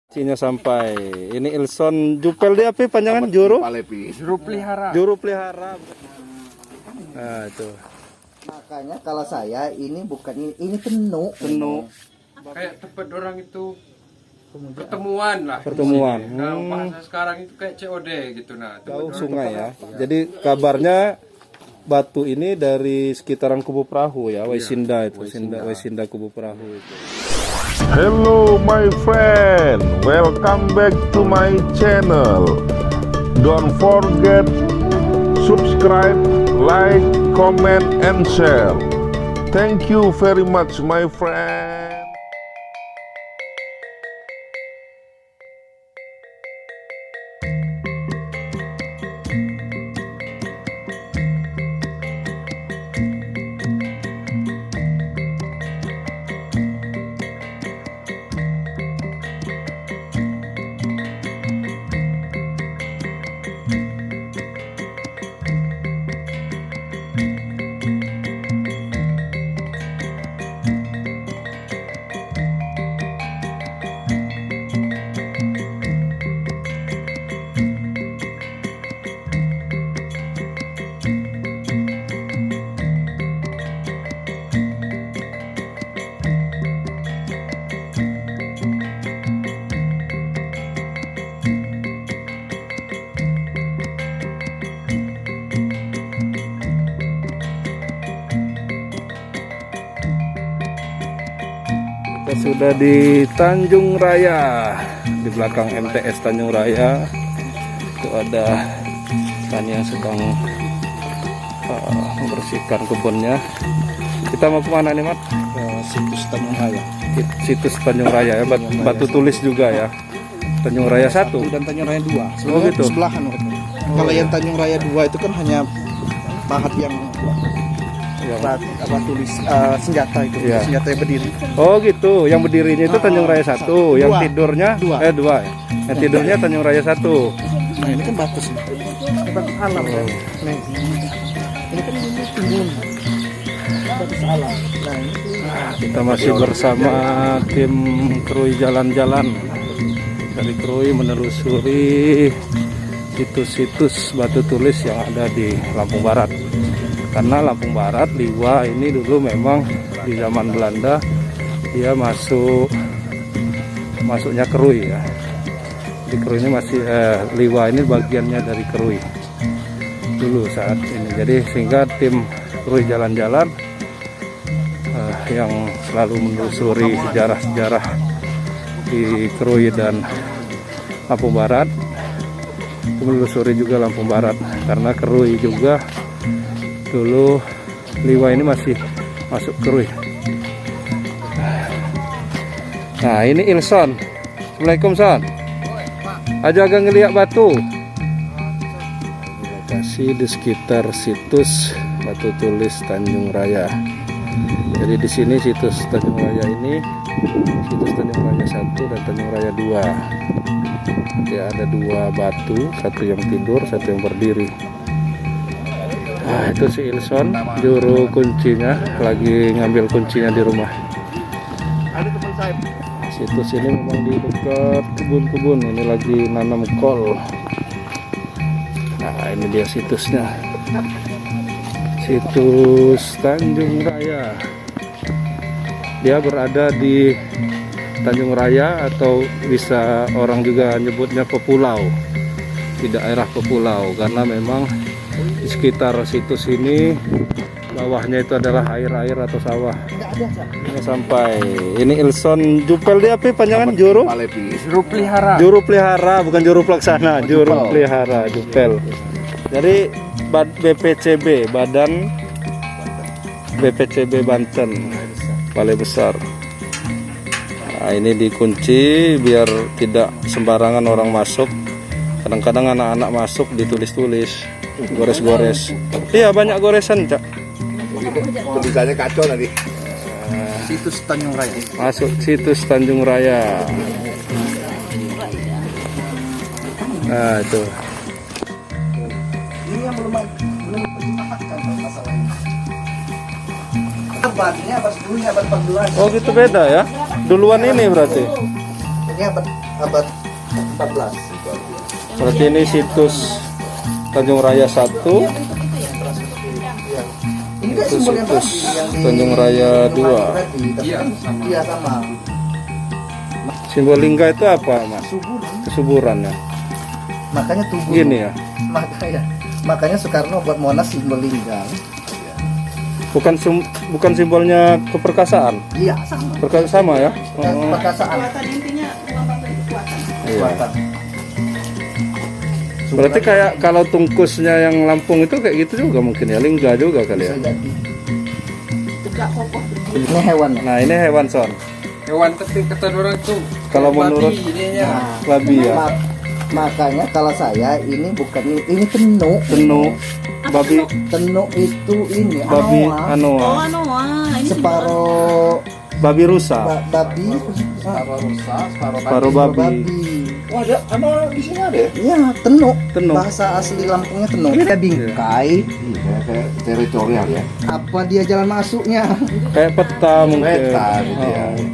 Cinya sampai. Ini Ilson Jupel dia apa panjangan juru? Juru pelihara. Juru pelihara. Nah, itu. Makanya kalau saya ini bukan ini penuh. Kayak tempat orang itu pertemuan lah. Pertemuan. Dalam bahasa sekarang itu kayak COD gitu nah. Jauh sungai ya. Jadi kabarnya batu ini dari sekitaran Kubu Perahu ya, Waisinda itu, Waisinda Kubu Perahu itu. Hello my friend, welcome back to my channel. Don't forget subscribe, like, comment and share. Thank you very much my friend. Kita sudah di Tanjung Raya, di belakang MTS Tanjung Raya. Itu ada petani yang sedang membersihkan kebunnya. Kita mau kemana nih, Mat? Ke situs Tanjung Raya. Situs Tanjung Raya ya, batu tulis juga ya. Tanjung Raya 1 dan Tanjung Raya 2. Oh, gitu. Sebelahan mereka. Kalau yang Tanjung Raya 2 itu kan hanya pahat yang tulis senjata itu, Ya. senjata yang berdiri. Oh gitu, yang berdirinya itu Tanjung Raya 1, yang Dua. tidurnya Dua. 2. Yang tidurnya Tanjung Raya 1. Nah ini kan batu sih. Ini batu alam kan. Nah, ini kan ini timbun. Batu alam. Nah ini Kita masih bersama tim Krui Jalan-Jalan dari Krui menelusuri situs-situs batu tulis yang ada di Lampung Barat. Karena Lampung Barat, Liwa ini dulu memang di zaman Belanda dia masuknya Krui ya. Di Krui ini masih Liwa ini bagiannya dari Krui dulu saat ini. Jadi sehingga tim Krui Jalan-Jalan yang selalu menelusuri sejarah-sejarah di Krui dan Lampung Barat, menelusuri juga Lampung Barat karena Krui juga dulu Liwa ini masih masuk Krui. Nah ini Ilson. Assalamualaikum Son. Aja agak ngeliat batu. Lokasi di sekitar situs batu tulis Tanjung Raya. Jadi di sini situs Tanjung Raya ini, situs Tanjung Raya 1 dan Tanjung Raya 2. Ya ada 2 batu, satu yang tidur, satu yang berdiri. Nah, itu si Ilson, juru kuncinya, lagi ngambil kuncinya di rumah. ada teman saya. Situs ini memang di dekat kebun-kebun, ini lagi nanam kol. Nah, ini dia situsnya. Situs Tanjung Raya. Dia berada di Tanjung Raya atau bisa orang juga nyebutnya Pepulau. Di daerah Pepulau karena memang di sekitar situs ini bawahnya itu adalah air-air atau sawah. Ini sampai. Ini Ilson Jupel dia apa panjangan juru? Juru pelihara. Juru pelihara bukan juru pelaksana, juru pelihara Jupel. Jadi BPCB, Badan BPCB Banten, Balai Besar. Nah, ini dikunci biar tidak sembarangan orang masuk. Kadang-kadang anak-anak masuk ditulis-tulis, gores-gores. Iya banyak goresan, Cak. Tulisannya kacau tadi. Situs Tanjung Raya. Masuk situs Tanjung Raya. Nah itu. Ini yang belum dipertimbangkan masalah ini. Abadnya abad 10, abad 14. Oh gitu beda ya. Duluan ini berarti. Ini abad abad 14. Berarti ini situs Tanjung Raya 1, Ini kan itu simbolnya situs babi yang di Tanjung Raya 2. Iya, sama. Iya sama. Simbol lingga itu apa, Mas? Subur. Kesuburan ya. Makanya tubuh. Gini ya. Makanya Soekarno buat Monas simbol lingga. Bukan simbolnya keperkasaan. Iya sama. Sama ya. Perkasaan. intinya uang bangsa kekuatan. Iya. Kekuatan. Berarti kayak kalau tungkusnya yang Lampung itu kayak gitu juga mungkin ya, lingga juga kali ya. Bisa jadi. Tegak kokoh. Ini hewan. Nah, ini hewan son. Hewan tapi kata orang itu. Kalau babi menurut- ininya. Babi ya. Makanya kalau saya ini bukan ini tenuk. Tenuk. Babi Tenuk itu ini babi anoa. anoa. Ini Separuh Babi rusa. babi. Paruh babi. Wah, ada ano di sini ada ya? Ya, tenuk. Tenuk. Bahasa asli Lampungnya tenuk. Dia bingkai. Iya, kayak teritorial ya. Apa dia jalan masuknya? Kayak peta mungkin. Peta gitu ya. Oh.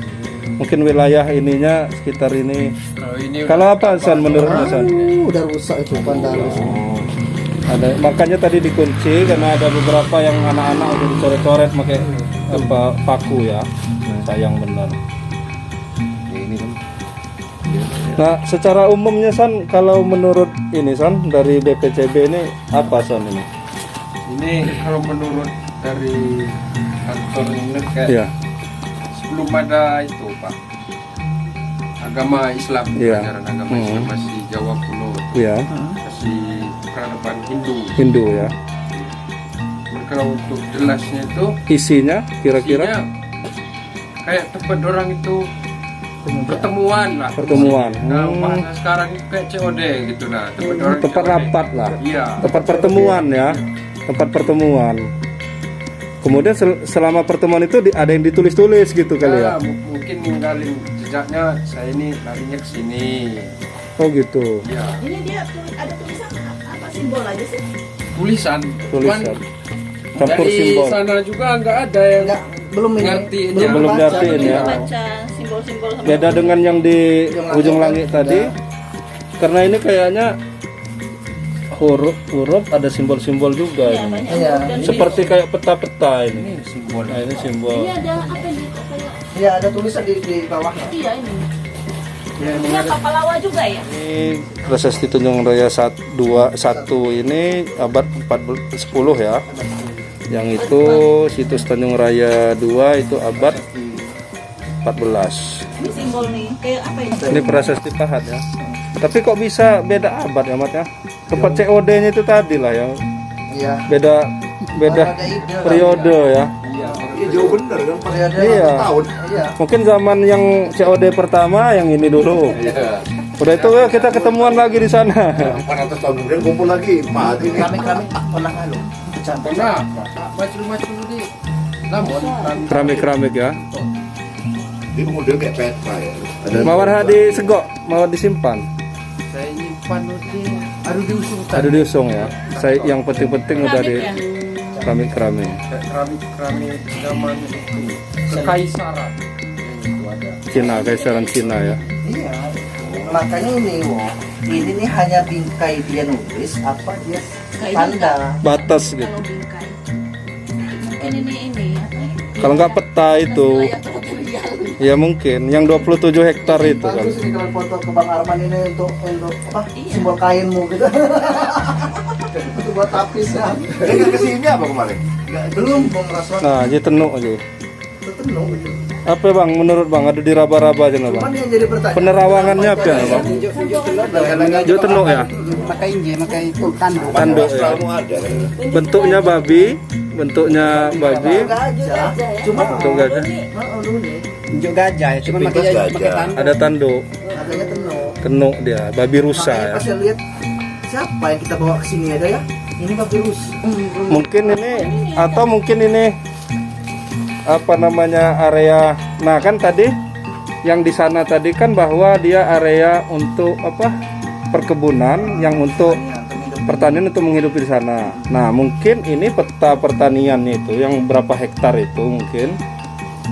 Mungkin wilayah ininya sekitar ini. Kalau ini Kalau apa San menurutmu San? Udah rusak itu bandara. Ada, makanya tadi dikunci karena ada beberapa yang anak-anak udah dicoret-coret pakai apa paku ya. Sayang benar. Ya, ini kan. Nah, secara umumnya San, kalau menurut ini San dari BPCB ini apa San ini? ini kalau menurut dari kantor ini kayak Iya. sebelum ada itu Pak, agama Islam, Iya. ajaran agama Islam masih Jawa kuno, Iya, masih peradaban Hindu. Hindu ya. Kalau untuk jelasnya itu Isinya kira-kira isinya kayak tempat orang itu pertemuan lah. pertemuan. Kalau bahasa sekarang itu kayak COD gitu nah, Tempat COD. rapat lah. Iya. Tempat pertemuan ya. Tempat pertemuan. Kemudian selama pertemuan itu ada yang ditulis-tulis gitu kali ya. Mungkin ninggalin jejaknya, saya ini larinya ke sini. Oh gitu. Iya. Ini dia ada tulisan apa simbol aja sih? Tulisan. Tulisan. Cuman Campur dari simbol. sana juga nggak ada yang Enggak, belum ini. ngertiin Belum baca. ngertiin ya. Baca simbol-simbol sama Beda dengan yang di ujung langit tadi. Karena ini kayaknya huruf ada simbol-simbol juga Iya, ini. banyak. Iya. Dan Seperti kayak peta-peta ini. simbol. Nah, ini simbol. ini ada apa ini kayak Ya, ada tulisan di bawahnya. iya ini. Ya, Ini apa Palawa juga ya? Ini Prasasti Tanjung Raya 1 ini abad 10 ya. Yang itu situs Tanjung Raya 2 itu abad 14. Ini simbol nih. Kayak apa ini? Ini prasasti Pahat ya. Tapi kok bisa beda abad ya Mat ya? Tempat COD-nya itu tadi lah ya. Iya. Beda Ada ide periode ya. Iya, jauh bener kan. Periode Iya. tahun. Iya. Mungkin zaman yang COD pertama yang ini dulu. Iya. Udah itu ya kita ketemuan lagi di sana. 400 tahun kemudian kumpul lagi. Mah, ini. Keramik pernah ngalo. Campur. Pernah, macam-macam di namun Keramik-keramik ya. Dia model kayak peta ya. Ada Mawar di segok, mau disimpan. saya nyimpan di aduh diusung Ada diusung ya. Saya yang penting-penting udah di Keramik ya? keramik-keramik. keramik zaman itu kekaisaran. Itu ada. Cina, kaisaran Cina ya. Iya. Makanya ini, ini nih hanya bingkai dia nulis apa dia tanda. Batas gitu. Kalau bingkai. Mungkin ini apa? Kalau nggak peta itu, Wilayah teritorial. ya mungkin yang 27 hektar itu kan. Bagus nih kalau foto ke Bang Arman ini untuk apa? Iya. Simbol kainmu gitu. Untuk buat tapis ya. Dia kesini apa kemarin? Belum Bang Raswan Nah, jadi tenuk aja. tenuk. Apa bang? Menurut bang ada di raba-raba aja nggak bang? Cuman yang jadi pertanyaan. Penerawangannya apa ya bang? Juga tenuk ya. Pakai inje, pakai itu tanduk. Tanduk ya. Kamu ada kan? Bentuknya babi, bentuknya babi, Gajah. Cuma bentuk gajah. Unjuk gajah ya, cuma Pintas gajah. Ada tanduk, adanya tenuk. tenuk dia, babi rusa Makanya ya. pas saya lihat siapa yang kita bawa ke sini ada ya? Ini papirus. Mungkin ini atau mungkin ini apa namanya area. Nah kan tadi yang di sana tadi kan bahwa dia area untuk apa perkebunan yang untuk pertanian untuk menghidupi di sana. Nah mungkin ini peta pertaniannya itu yang berapa hektar itu mungkin.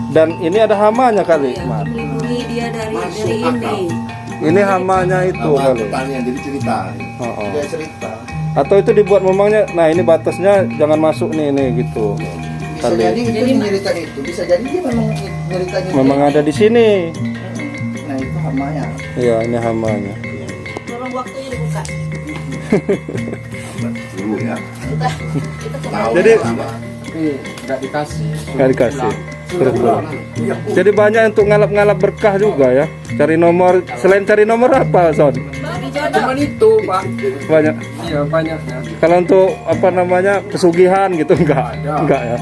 Dan ini ada hamanya kali, Ya, Mat. melindungi dia dari ini. Ini hamanya itu Sama kali. pertanian jadi cerita. Oh. Dia cerita. Atau itu dibuat memangnya, nah ini batasnya jangan masuk nih gitu. Bisa Tali. jadi itu nyeritain itu, bisa jadi dia memang nyeritain itu. Memang ada di sini. Nah itu hamanya. Iya, ini hamanya. Tolong waktunya dibuka. Dulu ya. Kita Tahu Jadi- apa? Tapi nggak dikasih. Nggak dikasih. Suruh pulang. Jadi banyak untuk ngalap-ngalap berkah juga ya. Cari nomor, selain cari nomor apa, Son? Cuman itu, Pak. Banyak. Iya, banyaknya. Kalau untuk apa namanya pesugihan gitu enggak ya.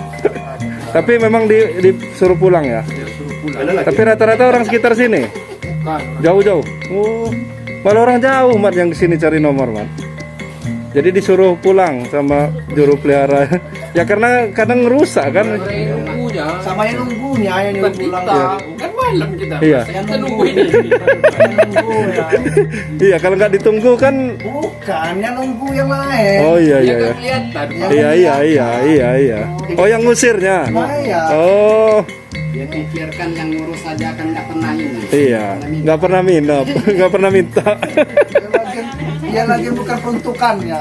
Tapi memang disuruh pulang ya. Tapi rata-rata orang sekitar sini Bukan. jauh-jauh. Oh, malah orang jauh mat yang kesini cari nomor mat. Jadi disuruh pulang sama juru pelihara. Ya karena kadang ngerusak kan. Nunggunya. Sama yang nunggunya yang Bukan nyuruh pulang. kita. Bukan malam kita. Iya. Kita nunggu ini. Yang nunggu ya. Iya kalau nggak ditunggu kan. Bukan yang nunggu yang lain. Oh iya Ya iya kan iya. kelihatan. Iya. Oh yang ngusirnya. Nah, ya. Oh Dia pikirkan yang ngurus saja kan nggak pernah ini. iya. Nggak pernah minap, nggak pernah minta. Dia lagi bukan peruntukannya.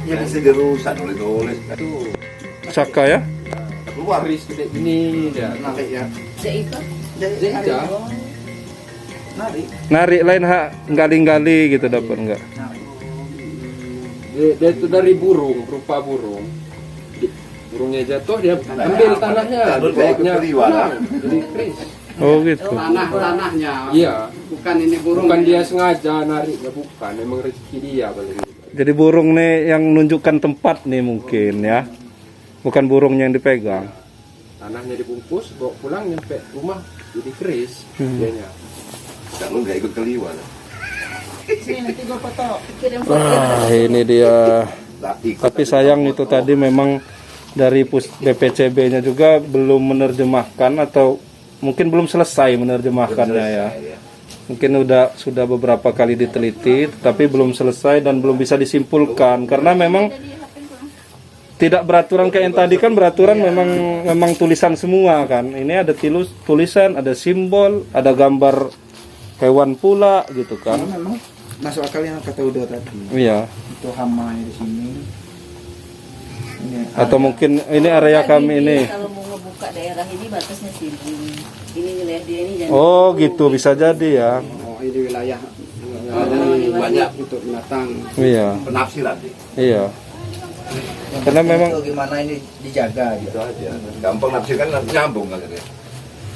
Ya mesti dirusak nulis-nulis. Saka ya. Keluar. Keris gede gini dia. Narik ya. itu. Jeja. Narik. Narik lain hak gali-gali gitu dapat enggak? Dia itu dari burung, rupa burung. Burungnya jatuh dia ambil tanahnya, Jatuh dibawa ke keliwa, pulang. Jadi keris. Oh gitu. Tanahnya. Iya. Bukan ini burung. Bukan dia sengaja nariknya, bukan. Memang rezeki dia paling. Jadi burung nih yang menunjukkan tempat nih mungkin ya. Bukan burungnya yang dipegang. Tanahnya dibungkus, bawa pulang nyampe rumah jadi keris dianya. Jangan nggak ikut keliwa. Sini nanti gue foto. Kirim foto. Wah, ini dia. Ikut. Tapi sayang itu tadi memang dari BPCB-nya juga belum menerjemahkan atau mungkin belum selesai menerjemahkannya ya. Mungkin sudah beberapa kali diteliti tapi belum selesai dan belum bisa disimpulkan karena memang tidak beraturan kayak yang tadi kan beraturan memang tulisan semua kan. Ini ada tulisan, ada simbol, ada gambar hewan pula gitu kan. Memang masuk akal yang kata Udo tadi. Iya. Itu hamanya di sini. Ini Atau mungkin ini area kami ini. Kalau mau ngebuka daerah ini batasnya sini. Ini wilayah dia ini jangan. Oh gitu bisa jadi ya. Oh ini wilayah Banyak untuk binatang. Iya. penafsiran deh. Iya. Karena memang itu gimana ini dijaga gitu. Itu aja. Gampang nafsirkan nanti nyambung kan.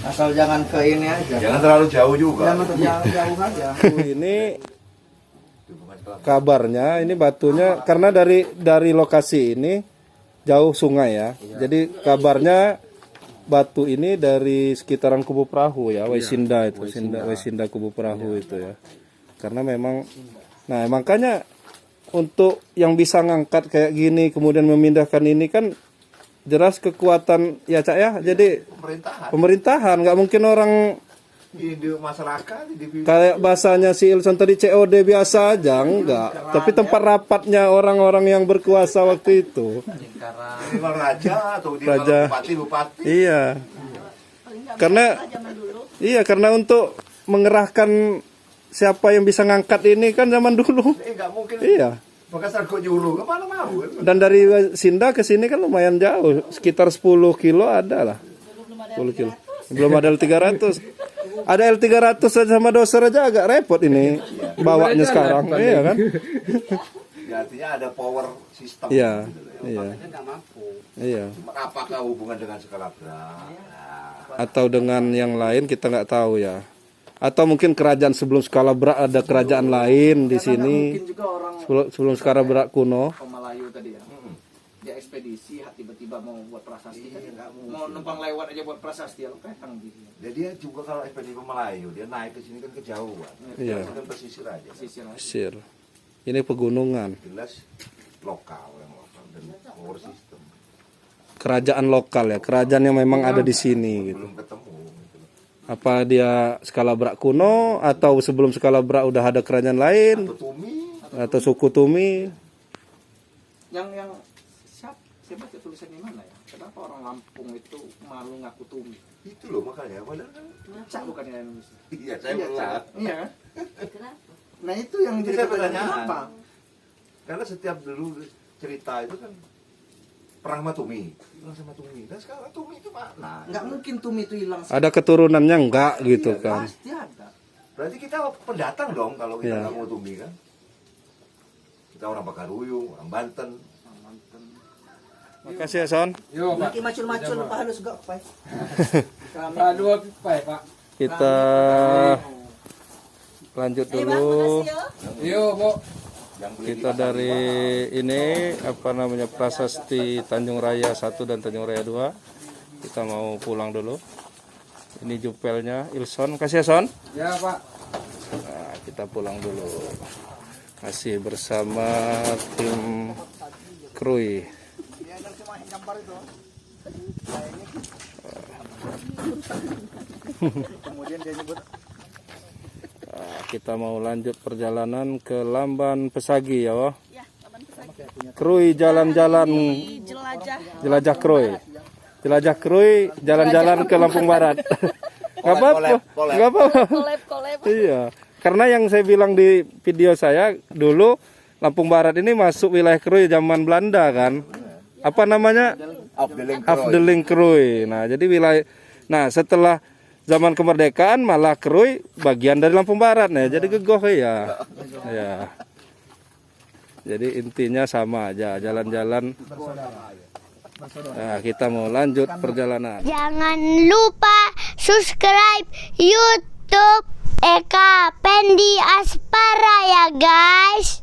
Asal jangan ke ini aja. Jangan terlalu jauh juga. Jangan jauh aja. ini kabarnya ini batunya karena dari lokasi ini jauh sungai ya. Jadi kabarnya batu ini dari sekitaran Kubu Perahu ya, Wesinda itu, Wesinda Kubu Perahu itu ya. Karena memang nah makanya untuk yang bisa ngangkat kayak gini kemudian memindahkan ini kan jelas kekuatan ya Cak ya. Jadi pemerintahan nggak mungkin orang Di masyarakat di kayak bahasanya si Ilson tadi COD biasa aja enggak. Tapi tempat rapatnya orang-orang yang berkuasa waktu itu. lingkungan raja atau di Raja. bupati. Iya. Karena untuk mengerahkan siapa yang bisa ngangkat ini kan zaman dulu. Nggak mungkin. Iya. Makassar kok nyuruh kemana mau kan? Dan dari Sinda ke sini kan lumayan jauh, sekitar 10 kilo ada lah. 10 kilo. Belum ada L300. Ada L300 saja sama doser aja agak repot ini bawanya sekarang. Iya kan? Ya, artinya ada power system. Iya. Gitu. Iya. Dia nggak mampu. Iya. Apakah hubungan dengan skala berat? Atau dengan yang lain kita nggak tahu ya. Atau mungkin kerajaan sebelum skala berat ada kerajaan lain di sini. Mungkin juga orang Sebelum skala berat kuno. Pemalayu tadi ya. Dia ekspedisi tiba-tiba mau buat prasasti kan mau numpang lewat aja buat prasasti lo petang gitu. Jadi dia juga kalau ekspedisi Melayu dia naik ke sini kan kejauhan. Iya. Itu kan pesisir aja. Mesir. Ini pegunungan. Jelas lokal yang lokal dan power system. Kerajaan lokal ya, kerajaan yang memang ada di sini gitu. Belum ketemu. Gitu. Apa dia skala berat kuno atau sebelum skala berat udah ada kerajaan lain Atau Tumi. atau suku Tumi? Yang saya baca tulisannya mana ya? Kenapa orang Lampung itu malu ngaku Tumi? Itu loh makanya, padahal kan. Cak bukannya Indonesia? Iya, saya pernah. Iya kan? Kenapa? Nah itu yang Itu jadi saya pertanyaan. pertanyaan. Kenapa? Karena setiap dulu cerita itu kan perang sama Tumi, perang sama Tumi. Dan sekarang Tumi itu mana? Nggak mungkin Tumi itu hilang. Ada keturunannya enggak gitu Iya, kan. Pasti ada. Berarti kita pendatang dong kalau kita Iya. nggak mau Tumi kan? Kita orang Pakaruyung, orang Banten. Makasih ya Son. Yo, Pak. Lagi macul-macul lupa halus gak, Pak? Pak dua pipa ya, Pak. Kita lanjut dulu. Yo, Bu. Kita dari ini apa namanya Prasasti Tanjung Raya 1 dan Tanjung Raya 2. Kita mau pulang dulu. Ini jupelnya Ilson. Kasih ya Son. Ya, Pak. Nah, kita pulang dulu. Masih bersama tim Krui. Kemudian dia nyebut Nah, kita mau lanjut perjalanan ke Lamban Pesagi ya, Wah. Krui jalan-jalan jelajah Krui. Jelajah Krui jalan-jalan ke Lampung Barat. Gak apa-apa. Gak apa-apa. Kolab. Iya. Karena yang saya bilang di video saya dulu Lampung Barat ini masuk wilayah Krui zaman Belanda kan. Apa namanya? Afdeling Krui. Nah, jadi wilayah. Nah, setelah zaman kemerdekaan malah Krui bagian dari Lampung Barat nih. Jadi gegoh ya. Ya. Jadi intinya sama aja, jalan-jalan. Nah, kita mau lanjut perjalanan. Jangan lupa subscribe YouTube Eka Pendi Aspara ya guys.